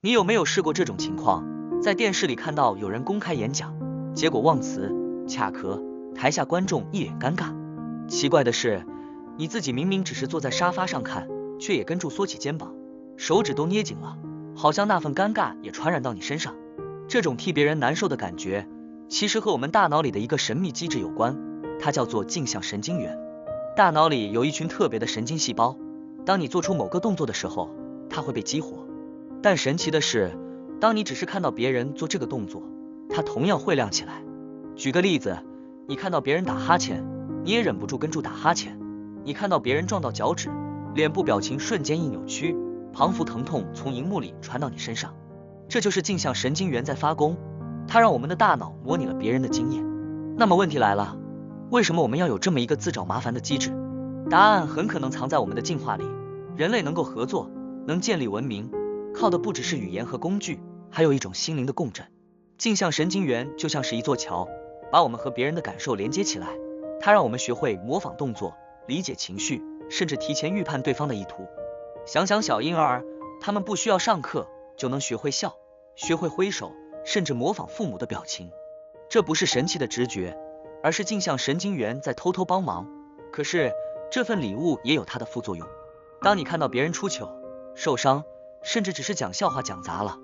你有没有试过这种情况？在电视里看到有人公开演讲，结果忘词、卡壳，台下观众一脸尴尬。奇怪的是，你自己明明只是坐在沙发上看，却也跟住缩起肩膀，手指都捏紧了，好像那份尴尬也传染到你身上。这种替别人难受的感觉，其实和我们大脑里的一个神秘机制有关，它叫做镜像神经元。大脑里有一群特别的神经细胞，当你做出某个动作的时候，它会被激活。但神奇的是，当你只是看到别人做这个动作，它同样会亮起来。举个例子，你看到别人打哈欠，你也忍不住跟住打哈欠；你看到别人撞到脚趾，脸部表情瞬间一扭曲，旁幅疼痛从荧幕里传到你身上。这就是镜像神经元在发功，它让我们的大脑模拟了别人的经验。那么问题来了，为什么我们要有这么一个自找麻烦的机制？答案很可能藏在我们的进化里。人类能够合作，能建立文明，靠的不只是语言和工具，还有一种心灵的共振。镜像神经元就像是一座桥，把我们和别人的感受连接起来。它让我们学会模仿动作，理解情绪，甚至提前预判对方的意图。想想小婴儿，他们不需要上课就能学会笑，学会挥手，甚至模仿父母的表情。这不是神奇的直觉，而是镜像神经元在偷偷帮忙。可是这份礼物也有它的副作用。当你看到别人出糗、受伤，甚至只是讲笑话讲砸了，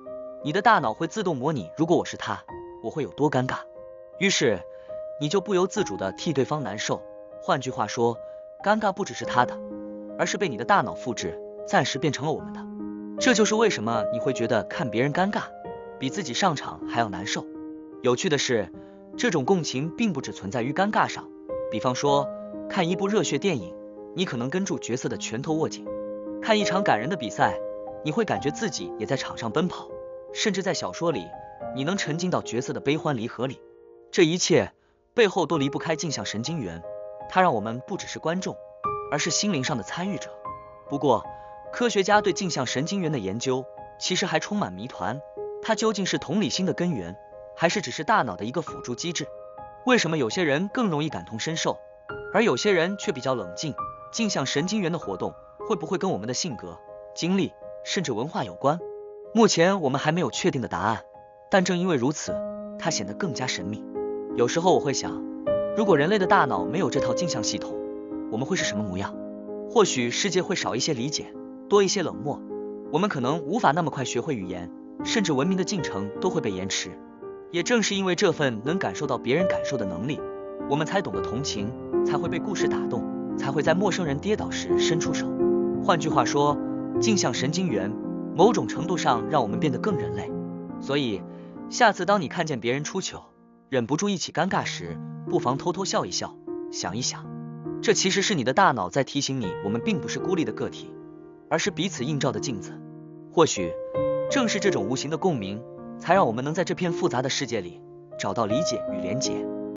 你的大脑会自动模拟，如果我是他，我会有多尴尬。于是你就不由自主地替对方难受。换句话说，尴尬不只是他的，而是被你的大脑复制，暂时变成了我们的。这就是为什么你会觉得看别人尴尬，比自己上场还要难受。有趣的是，这种共情并不只存在于尴尬上。比方说，看一部热血电影，你可能跟住角色的拳头握紧；看一场感人的比赛，你会感觉自己也在场上奔跑；甚至在小说里，你能沉浸到角色的悲欢离合里。这一切背后都离不开镜像神经元，它让我们不只是观众，而是心灵上的参与者。不过，科学家对镜像神经元的研究其实还充满谜团，它究竟是同理心的根源，还是只是大脑的一个辅助机制？为什么有些人更容易感同身受，而有些人却比较冷静？镜像神经元的活动会不会跟我们的性格、经历，甚至文化有关？目前我们还没有确定的答案，但正因为如此，它显得更加神秘。有时候我会想，如果人类的大脑没有这套镜像系统，我们会是什么模样？或许世界会少一些理解，多一些冷漠，我们可能无法那么快学会语言，甚至文明的进程都会被延迟。也正是因为这份能感受到别人感受的能力，我们才懂得同情，才会被故事打动，才会在陌生人跌倒时伸出手。换句话说，镜像神经元某种程度上让我们变得更人类。所以下次当你看见别人出糗，忍不住一起尴尬时，不妨偷偷笑一笑，想一想，这其实是你的大脑在提醒你，我们并不是孤立的个体，而是彼此映照的镜子。或许正是这种无形的共鸣，才让我们能在这片复杂的世界里找到理解与连结。